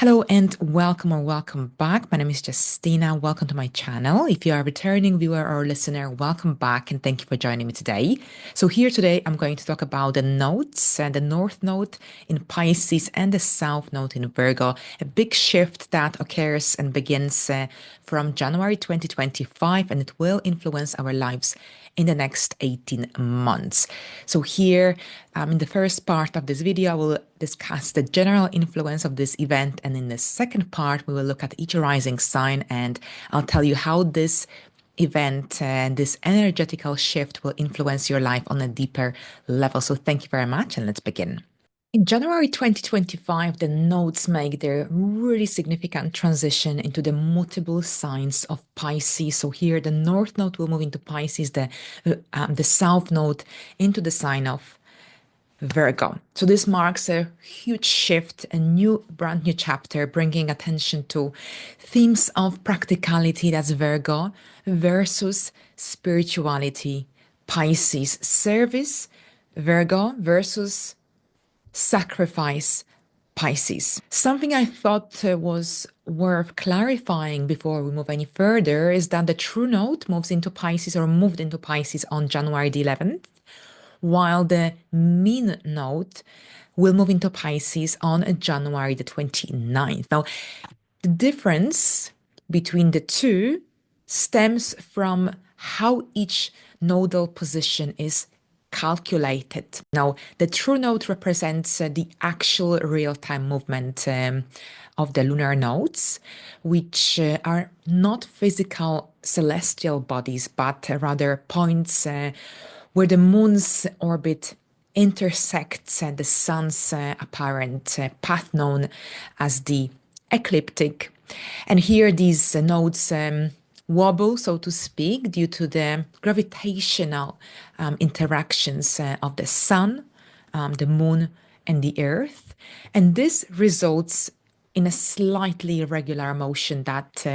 Hello and welcome or welcome back. My name is Justyna. Welcome to my channel. If you are a returning viewer or listener, welcome back and thank you for joining me today. So here today, I'm going to talk about the nodes, the North Node in Pisces and the South Node in Virgo, a big shift that occurs and begins from January 2025, and it will influence our lives in the next 18 months. So here, in the first part of this video, I will discuss the general influence of this event. And in the second part, we will look at each rising sign and I'll tell you how this event and this energetical shift will influence your life on a deeper level. So thank you very much and let's begin. In January 2025, the nodes make their really significant transition into the mutable signs of Pisces. So here, the North Node will move into Pisces, the South Node into the sign of Virgo. So this marks a huge shift, a brand new chapter, bringing attention to themes of practicality, that's Virgo, versus spirituality, Pisces, service, Virgo, versus sacrifice, Pisces. Something I thought was worth clarifying before we move any further is that the true node moves into Pisces or moved into Pisces on January the 11th, while the mean node will move into Pisces on January the 29th. Now, the difference between the two stems from how each nodal position is calculated. Now, the true node represents the actual real-time movement of the lunar nodes, which are not physical celestial bodies, but rather points where the moon's orbit intersects the sun's apparent path known as the ecliptic. And here these nodes wobble, so to speak, due to the gravitational interactions of the sun, the moon, and the earth. And this results in a slightly irregular motion that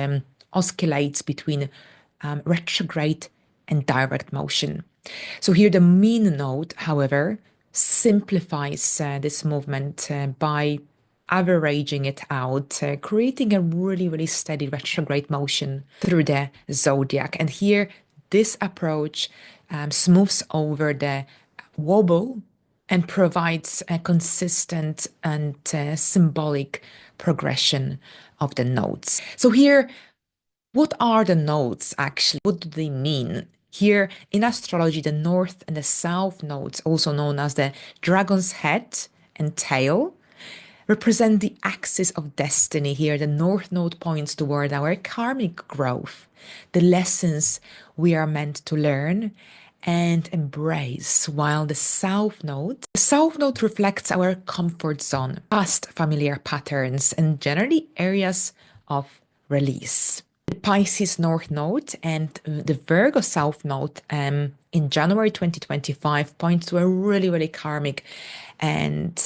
oscillates between retrograde and direct motion. So here the mean node, however, simplifies this movement by averaging it out, creating a really steady retrograde motion through the zodiac. And here, this approach smooths over the wobble and provides a consistent and symbolic progression of the nodes. So here, what are the nodes actually? What do they mean? Here in astrology, the North and the South nodes, also known as the dragon's head and tail, represent the axis of destiny. Here, the North Node points toward our karmic growth, the lessons we are meant to learn and embrace, while the South Node reflects our comfort zone, past familiar patterns, and generally areas of release. The Pisces North Node and the Virgo South Node in January 2025 points to a really karmic and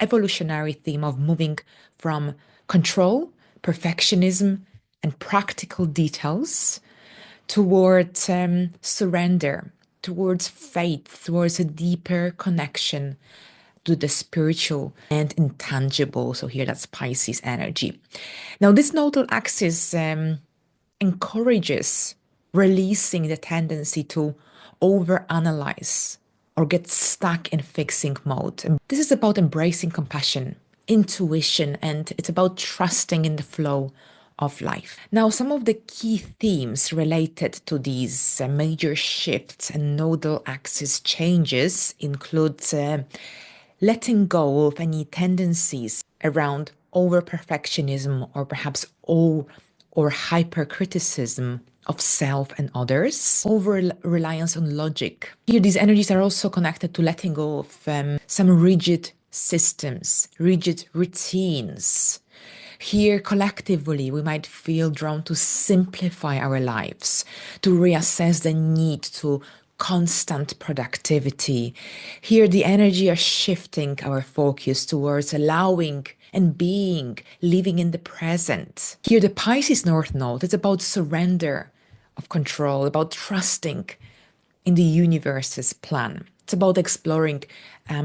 evolutionary theme of moving from control, perfectionism, and practical details towards surrender, towards faith, towards a deeper connection to the spiritual and intangible. So here that's Pisces energy. Now this nodal axis encourages releasing the tendency to overanalyze or get stuck in fixing mode. And this is about embracing compassion, intuition, and it's about trusting in the flow of life. Now, some of the key themes related to these major shifts and nodal axis changes include letting go of any tendencies around over-perfectionism or perhaps or hyper-criticism of self and others, over-reliance on logic. Here, these energies are also connected to letting go of some rigid systems, rigid routines. Here, collectively, we might feel drawn to simplify our lives, to reassess the need to constant productivity. Here, the energy are shifting our focus towards allowing and being, living in the present. Here, the Pisces North Node is about surrender of control, about trusting in the universe's plan. It's about exploring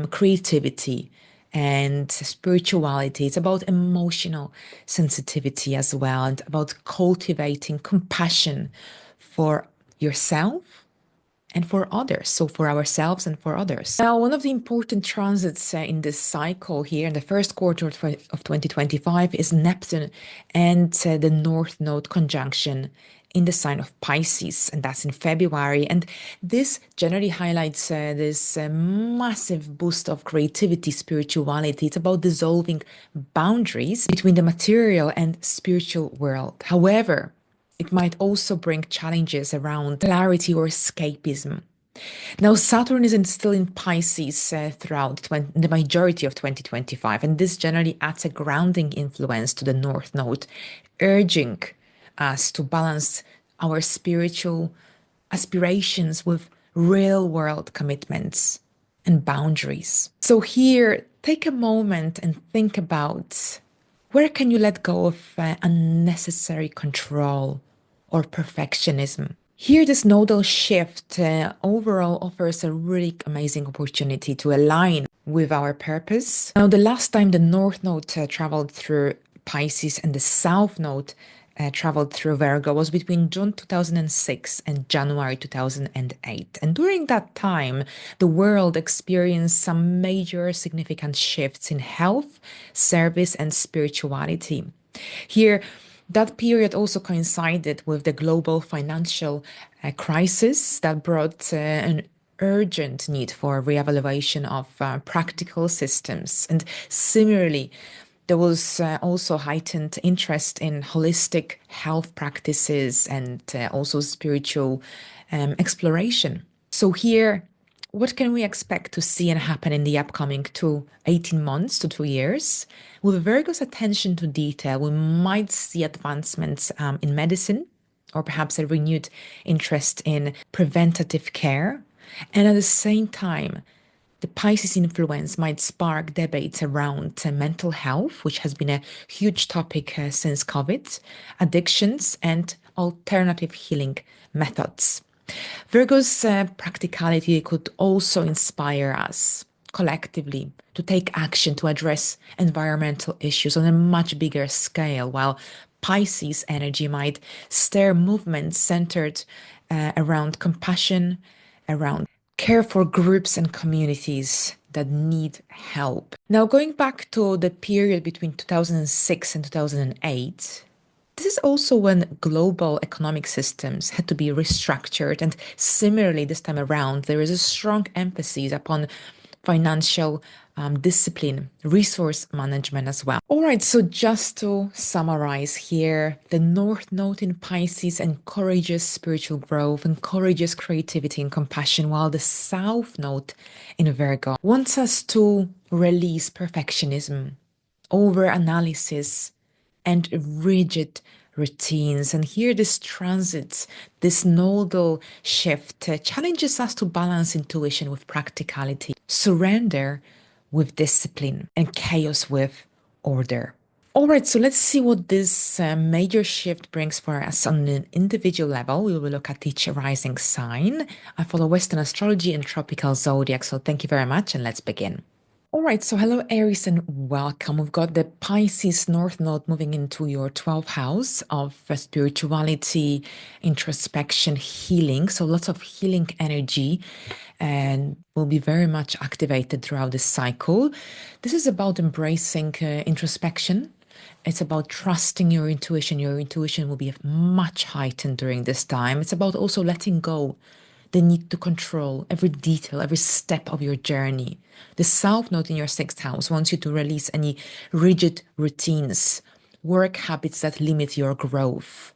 creativity and spirituality. It's about emotional sensitivity as well, and about cultivating compassion for yourself and for others. So for ourselves and for others. Now, one of the important transits in this cycle here in the first quarter of 2025 is Neptune and the North Node conjunction in the sign of Pisces, and that's in February. And this generally highlights this massive boost of creativity, spirituality. It's about dissolving boundaries between the material and spiritual world. However, it might also bring challenges around clarity or escapism. Now, Saturn is still in Pisces throughout the majority of 2025, and this generally adds a grounding influence to the North Node, urging us to balance our spiritual aspirations with real world commitments and boundaries. So, here, take a moment and think about where can you let go of unnecessary control or perfectionism. Here, this nodal shift overall offers a really amazing opportunity to align with our purpose. Now, the last time the North Node traveled through Pisces and the South Node traveled through Virgo was between June 2006 and January 2008. And during that time, the world experienced some major significant shifts in health, service, and spirituality. Here, that period also coincided with the global financial crisis that brought an urgent need for reevaluation of practical systems. And similarly, there was also heightened interest in holistic health practices and also spiritual exploration. So here, what can we expect to see and happen in the upcoming 18 months to 2 years? With Virgo's attention to detail, we might see advancements in medicine, or perhaps a renewed interest in preventative care. And at the same time, the Pisces influence might spark debates around mental health, which has been a huge topic since COVID, addictions, and alternative healing methods. Virgo's practicality could also inspire us collectively to take action to address environmental issues on a much bigger scale, while Pisces energy might stir movements centered around compassion, around care for groups and communities that need help. Now, going back to the period between 2006 and 2008, this is also when global economic systems had to be restructured. And similarly, this time around, there is a strong emphasis upon financial discipline, resource management as well. All right, so just to summarize here, the North Node in Pisces encourages spiritual growth, encourages creativity and compassion, while the South Node in Virgo wants us to release perfectionism, over-analysis, and rigid routines. And here, this transits, this nodal shift challenges us to balance intuition with practicality, surrender with discipline, and chaos with order. All right, so let's see what this major shift brings for us on an individual level. We will look at each rising sign. I follow Western astrology and tropical zodiac, so thank you very much, and let's begin. All right, so hello Aries and welcome. We've got the Pisces North Node moving into your 12th house of spirituality, introspection, healing. So lots of healing energy and will be very much activated throughout this cycle. This is about embracing introspection. It's about trusting your intuition. Your intuition will be much heightened during this time. It's about also letting go the need to control every detail, every step of your journey. The South Node in your 6th house wants you to release any rigid routines, work habits that limit your growth,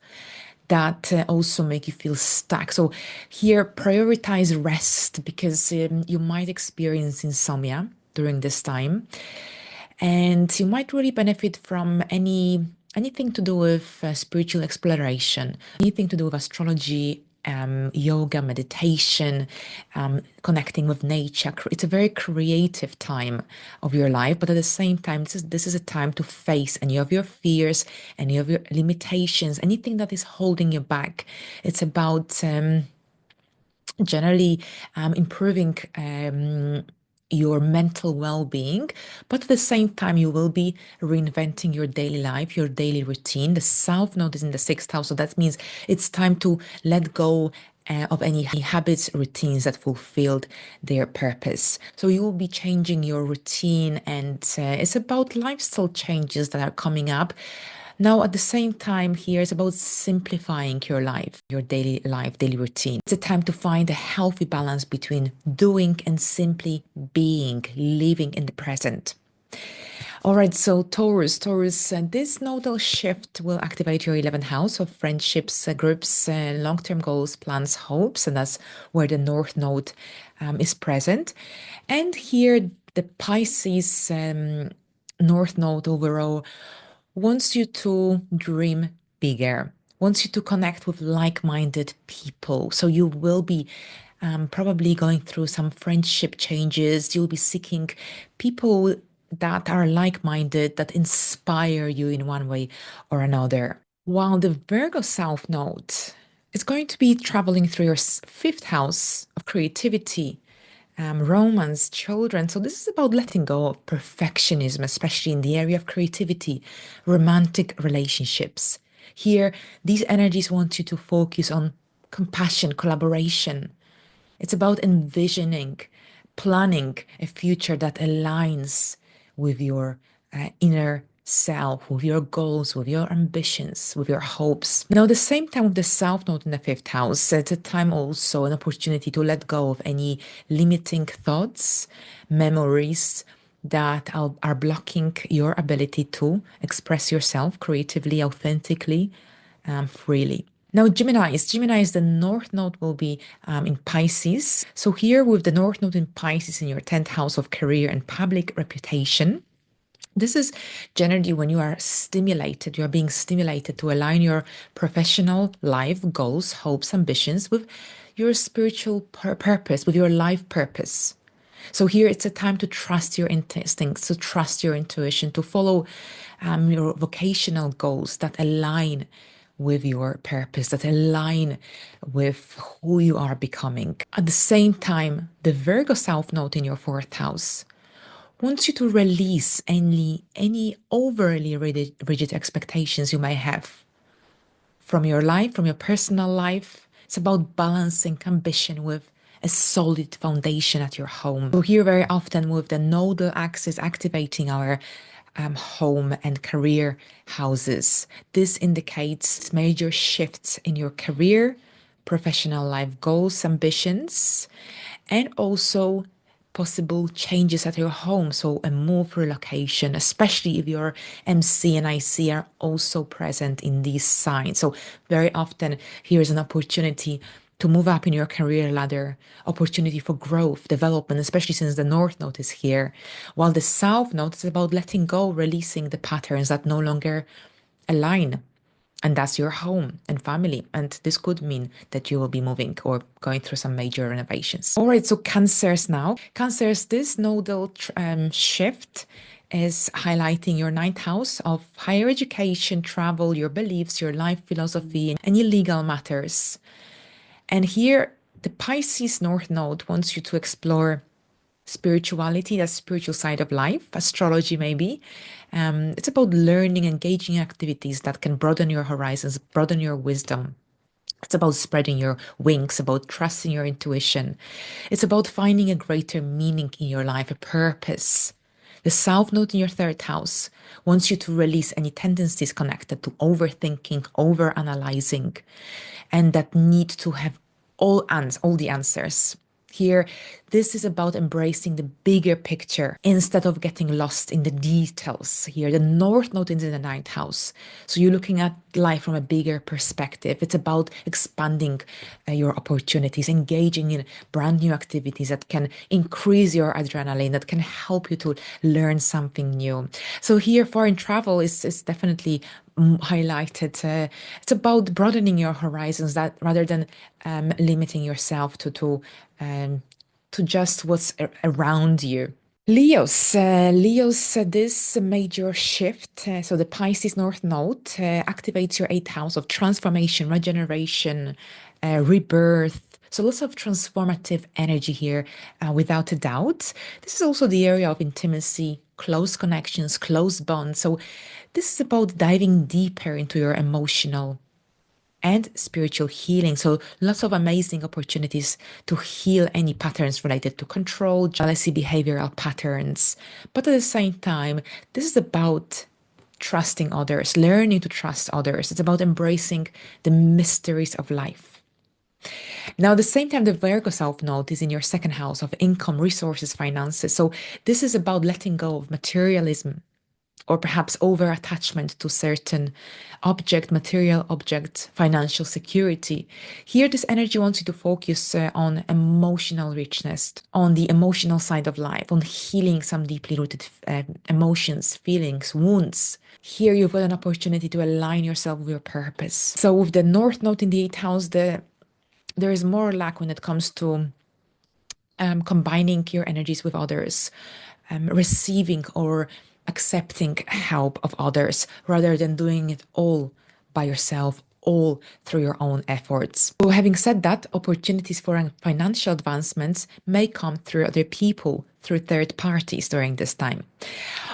that also make you feel stuck. So here, prioritize rest because you might experience insomnia during this time. And you might really benefit from anything to do with spiritual exploration, anything to do with astrology, yoga, meditation, connecting with nature. It's a very creative time of your life, but at the same time, this is a time to face any of your fears, any of your limitations, anything that is holding you back. It's about generally improving your mental well-being, but at the same time you will be reinventing your daily life, your daily routine. The South Node is in the 6th house, so that means it's time to let go of any habits, routines that fulfilled their purpose. So you will be changing your routine, and it's about lifestyle changes that are coming up. Now, at the same time, here it's about simplifying your life, your daily life, daily routine. It's a time to find a healthy balance between doing and simply being, living in the present. All right, so Taurus, this nodal shift will activate your 11th house of friendships, groups, long-term goals, plans, hopes, and that's where the North Node is present. And here, the Pisces North Node overall wants you to dream bigger, wants you to connect with like-minded people. So you will be probably going through some friendship changes. You'll be seeking people that are like-minded, that inspire you in one way or another. While the Virgo South Node is going to be traveling through your 5th house of creativity, romance, children. So this is about letting go of perfectionism, especially in the area of creativity, romantic relationships. Here, these energies want you to focus on compassion, collaboration. It's about envisioning, planning a future that aligns with your inner self, with your goals, with your ambitions, with your hopes. Now, the same time with the South Node in the 5th house, it's a time also an opportunity to let go of any limiting thoughts, memories that are blocking your ability to express yourself creatively, authentically, freely. Now, Gemini is the North Node will be in Pisces. So here with the North Node in Pisces in your 10th house of career and public reputation, this is generally when you are stimulated, you are being stimulated to align your professional life goals, hopes, ambitions with your spiritual purpose, with your life purpose. So here it's a time to trust your instincts, to trust your intuition, to follow your vocational goals that align with your purpose, that align with who you are becoming. At the same time, the Virgo South Node in your 4th house wants you to release any overly rigid expectations you may have from your life, from your personal life. It's about balancing ambition with a solid foundation at your home. So here very often with the nodal axis activating our home and career houses. This indicates major shifts in your career, professional life goals, ambitions, and also possible changes at your home. So a move, relocation, especially if your MC and IC are also present in these signs. So very often here's an opportunity to move up in your career ladder, opportunity for growth, development, especially since the North Node is here. While the South Node is about letting go, releasing the patterns that no longer align. And that's your home and family. And this could mean that you will be moving or going through some major renovations. All right, so Cancers now. Cancers, this nodal shift is highlighting your 9th house of higher education, travel, your beliefs, your life philosophy, any legal matters. And here, the Pisces North Node wants you to explore spirituality, that spiritual side of life, astrology maybe. It's about learning, engaging in activities that can broaden your horizons, broaden your wisdom. It's about spreading your wings, about trusting your intuition. It's about finding a greater meaning in your life, a purpose. The South Node in your 3rd house wants you to release any tendencies connected to overthinking, overanalyzing, and that need to have all the answers. Here, this is about embracing the bigger picture instead of getting lost in the details. Here, the North Node is in the 9th house. So you're looking at life from a bigger perspective. It's about expanding your opportunities, engaging in brand new activities that can increase your adrenaline, that can help you to learn something new. So here, foreign travel is definitely highlighted. It's about broadening your horizons, that rather than limiting yourself to just what's around you. Leos, this major shift, so the Pisces North Node activates your 8th house of transformation, regeneration, rebirth, So lots of transformative energy here, without a doubt. This is also the area of intimacy, close connections, close bonds. So this is about diving deeper into your emotional and spiritual healing. So lots of amazing opportunities to heal any patterns related to control, jealousy, behavioral patterns. But at the same time, this is about trusting others, learning to trust others. It's about embracing the mysteries of life. Now, at the same time, the Virgo South Node is in your second house of income, resources, finances. So this is about letting go of materialism, or perhaps over attachment to certain object, material object, financial security. Here, this energy wants you to focus on emotional richness, on the emotional side of life, on healing some deeply rooted emotions, feelings, wounds. Here, you've got an opportunity to align yourself with your purpose. So, with the North Node in the 8th house, there is more lack when it comes to combining your energies with others, receiving or accepting help of others rather than doing it all by yourself, all through your own efforts. So having said that, opportunities for financial advancements may come through other people, through third parties during this time.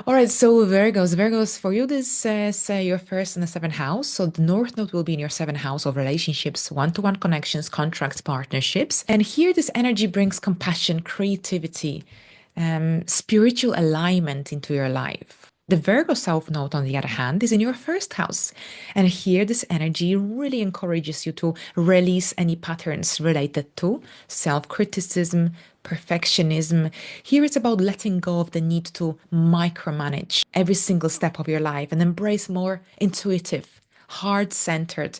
All right, so Virgos, for you, this is your first and the seventh house. So the North Node will be in your seventh house of relationships, one-to-one connections, contracts, partnerships. And here, this energy brings compassion, creativity, spiritual alignment into your life. The Virgo South Node, on the other hand, is in your first house. And here, this energy really encourages you to release any patterns related to self-criticism, perfectionism. Here, it's about letting go of the need to micromanage every single step of your life and embrace more intuitive, heart-centered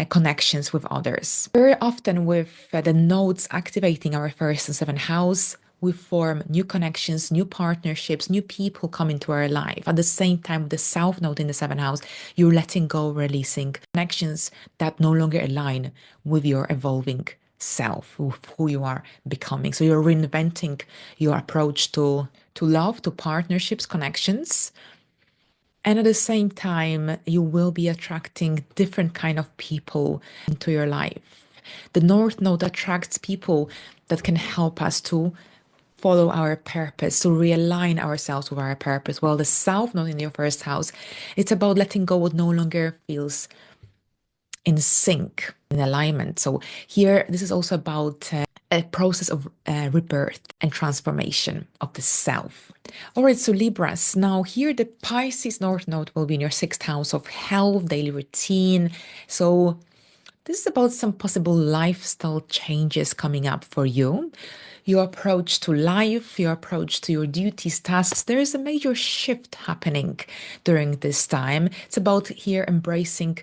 connections with others. Very often with the nodes activating our first and seventh house, we form new connections, new partnerships, new people come into our life. At the same time, with the South Node in the seventh house, you're letting go, releasing connections that no longer align with your evolving self, with who you are becoming. So you're reinventing your approach to love, to partnerships, connections. And at the same time, you will be attracting different kind of people into your life. The North Node attracts people that can help us to follow our purpose, to realign ourselves with our purpose. While the South Node in your first house, it's about letting go what no longer feels in sync, in alignment. So here, this is also about a process of rebirth and transformation of the self. All right, so Libras. Now here, the Pisces North Node will be in your sixth house of health, daily routine. So this is about some possible lifestyle changes coming up for you. Your approach to life, your approach to your duties, tasks, there is a major shift happening during this time. It's about here embracing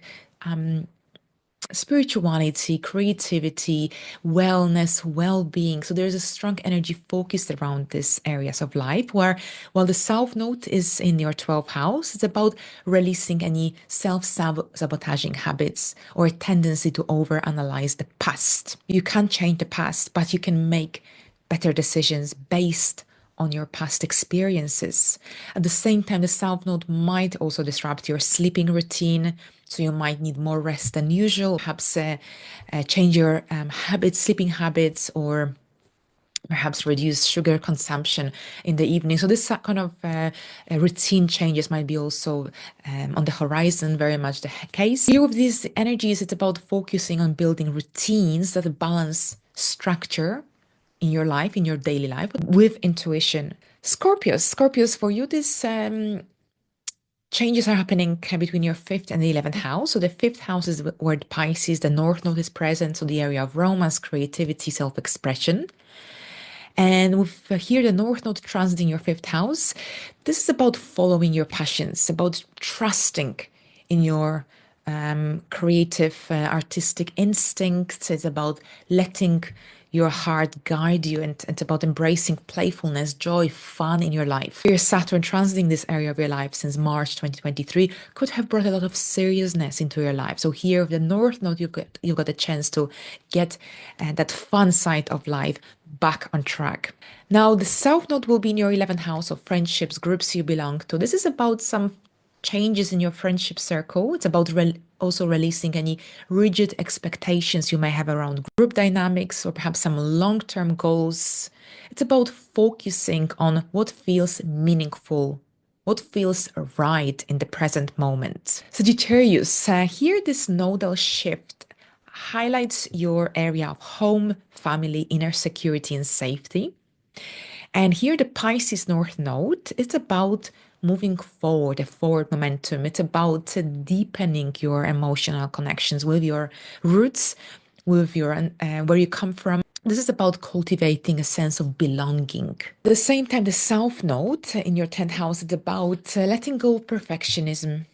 spirituality, creativity, wellness, well-being. So there's a strong energy focused around these areas of life, where while the South Node is in your 12th house, it's about releasing any self-sabotaging habits or a tendency to overanalyze the past. You can't change the past, but you can make better decisions based on your past experiences. At the same time, the South Node might also disrupt your sleeping routine. So you might need more rest than usual, perhaps change your habits, sleeping habits, or perhaps reduce sugar consumption in the evening. So this kind of routine changes might be also on the horizon, very much the case. Here with these energies, it's about focusing on building routines that balance structure in your life, in your daily life, with intuition. Scorpios, for you, this changes are happening between your fifth and the 11th house. So the fifth house is where the Pisces, the North Node is present. So the area of romance, creativity, self-expression. And with here, the North Node transiting your fifth house, this is about following your passions, about trusting in your creative, artistic instincts. It's about letting your heart guide you, and it's about embracing playfulness, joy, fun in your life. Your Saturn transiting this area of your life since March 2023 could have brought a lot of seriousness into your life. So here with the North Node, you got a chance to get that fun side of life back on track. Now the South Node will be in your 11th house of friendships, groups you belong to. This is about some changes in your friendship circle. It's about also releasing any rigid expectations you may have around group dynamics or perhaps some long-term goals. It's about focusing on what feels meaningful, what feels right in the present moment. Sagittarius, here this nodal shift highlights your area of home, family, inner security, and safety. And here the Pisces North Node, it's about moving forward, a forward momentum. It's about deepening your emotional connections with your roots, with your where you come from. This is about cultivating a sense of belonging. At the same time, the South Node in your 10th house is about letting go of perfectionism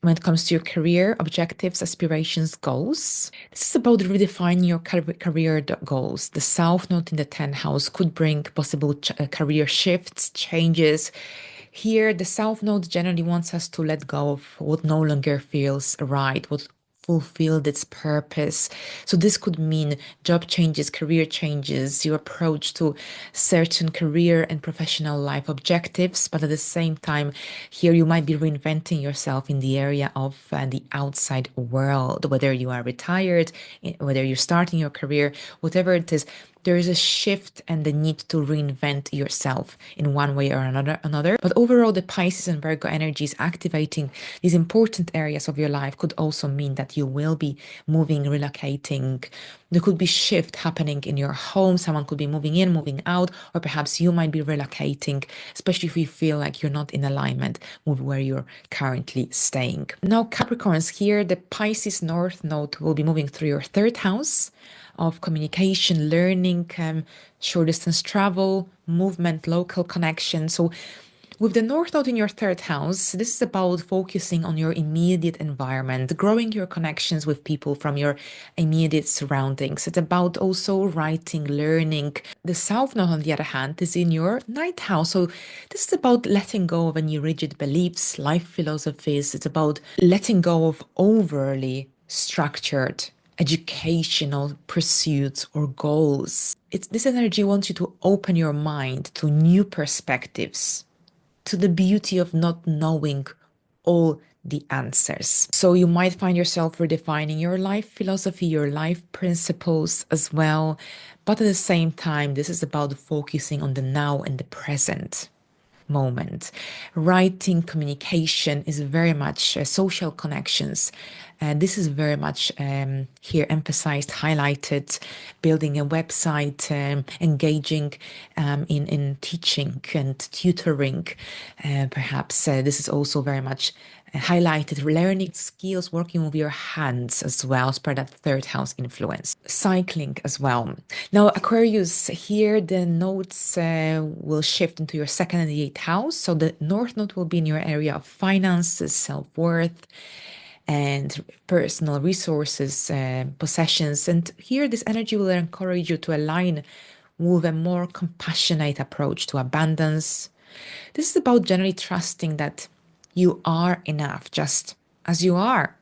when it comes to your career objectives, aspirations, goals. This is about redefining your career goals. The South Node in the 10th house could bring possible career shifts, changes. Here, the South Node generally wants us to let go of what no longer feels right, what fulfilled its purpose. So this could mean job changes, career changes, your approach to certain career and professional life objectives. But at the same time, here you might be reinventing yourself in the area of the outside world, whether you are retired, whether you're starting your career, whatever it is. There is a shift and the need to reinvent yourself in one way or another. But overall, the Pisces and Virgo energies activating these important areas of your life could also mean that you will be moving, relocating. There could be shift happening in your home. Someone could be moving in, moving out, or perhaps you might be relocating, especially if you feel like you're not in alignment with where you're currently staying. Now, Capricorns, here the Pisces North Node will be moving through your 3rd house of communication, learning, short distance travel, movement, local connection. So with the North Node in your 3rd house, this is about focusing on your immediate environment, growing your connections with people from your immediate surroundings. It's about also writing, learning. The South Node, on the other hand, is in your 9th house. So this is about letting go of any rigid beliefs, life philosophies. It's about letting go of overly structured educational pursuits or goals. This energy wants you to open your mind to new perspectives, to the beauty of not knowing all the answers. So you might find yourself redefining your life philosophy, your life principles as well. But at the same time, this is about focusing on the now and the present moment. Writing, communication is very much social connections. And this is very much here emphasized, highlighted, building a website, engaging in teaching and tutoring. Perhaps this is also very much highlighted, learning skills, working with your hands as well as per that 3rd house influence. Cycling as well. Now, Aquarius, here the nodes will shift into your 2nd and the 8th house. So the North Node will be in your area of finances, self-worth, and personal resources, possessions. And here this energy will encourage you to align with a more compassionate approach to abundance. This is about generally trusting that you are enough just as you are.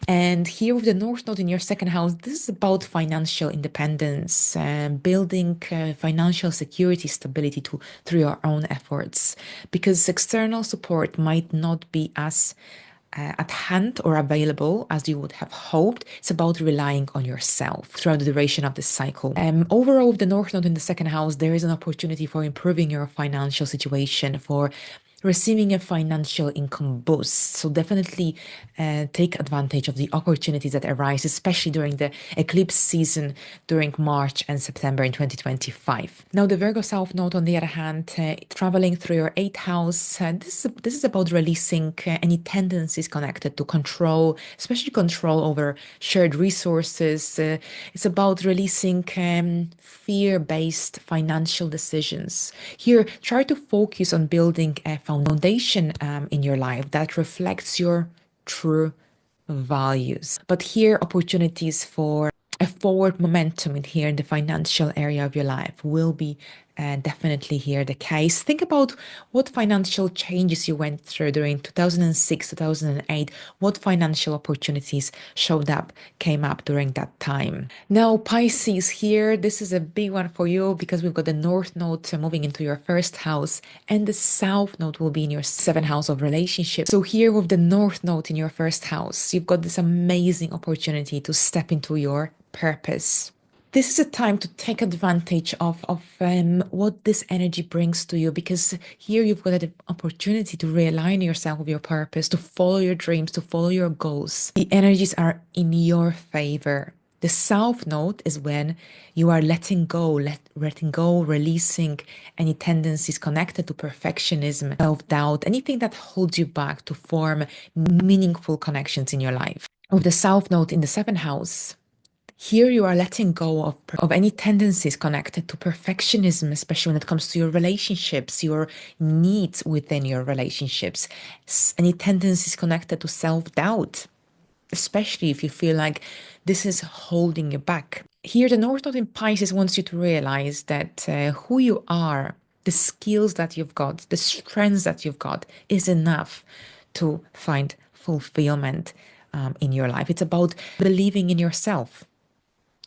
And here with the North Node in your 2nd house, this is about financial independence, building financial security, stability through your own efforts, because external support might not be as at hand or available as you would have hoped. It's about relying on yourself throughout the duration of this cycle. Overall, with the North Node in the 2nd house, there is an opportunity for improving your financial situation, for receiving a financial income boost. So definitely take advantage of the opportunities that arise, especially during the eclipse season during March and September in 2025. Now, the Virgo South Node, on the other hand, traveling through your 8th house, this is about releasing any tendencies connected to control, especially control over shared resources. It's about releasing fear-based financial decisions. Here, try to focus on building a foundation in your life that reflects your true values. But here, opportunities for a forward momentum in here in the financial area of your life will be definitely here the case. Think about what financial changes you went through during 2006, 2008. What financial opportunities showed up, came up during that time. Now, Pisces here, this is a big one for you because we've got the North Node moving into your first house, and the South Node will be in your seventh house of relationships. So here with the North Node in your first house, you've got this amazing opportunity to step into your purpose. This is a time to take advantage of what this energy brings to you, because here you've got an opportunity to realign yourself with your purpose, to follow your dreams, to follow your goals. The energies are in your favor. The South Node is when you are letting go, releasing any tendencies connected to perfectionism, self-doubt, anything that holds you back to form meaningful connections in your life. With the South Node in the seventh house, here you are letting go of any tendencies connected to perfectionism, especially when it comes to your relationships, your needs within your relationships, any tendencies connected to self-doubt, especially if you feel like this is holding you back. Here, the North Node in Pisces wants you to realize that who you are, the skills that you've got, the strengths that you've got is enough to find fulfillment in your life. It's about believing in yourself,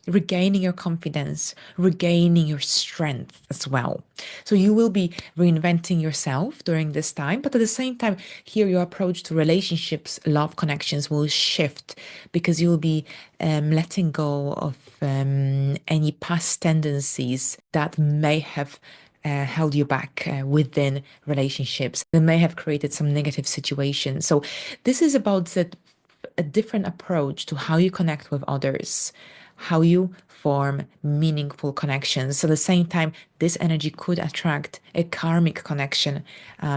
regaining your confidence, regaining your strength as well. So you will be reinventing yourself during this time, but at the same time, here your approach to relationships, love connections will shift because you'll be letting go of any past tendencies that may have held you back within relationships. They may have created some negative situations. So this is about a different approach to how you connect with others, how you form meaningful connections. So at the same time, this energy could attract a karmic connection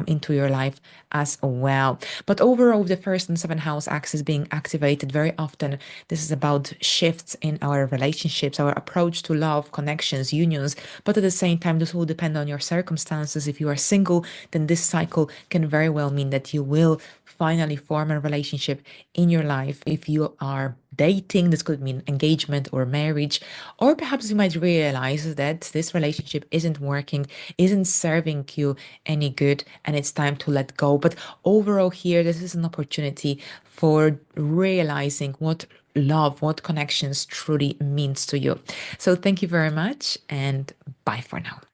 into your life as well. But overall, with the first and seventh house axis being activated very often, this is about shifts in our relationships, our approach to love, connections, unions. But at the same time, this will depend on your circumstances. If you are single, then this cycle can very well mean that you will finally form a relationship in your life. If you are dating, this could mean engagement or marriage, or perhaps you might realize that this relationship isn't working, isn't serving you any good, and it's time to let go. But overall, here, this is an opportunity for realizing what love, what connections truly means to you. So thank you very much, and bye for now.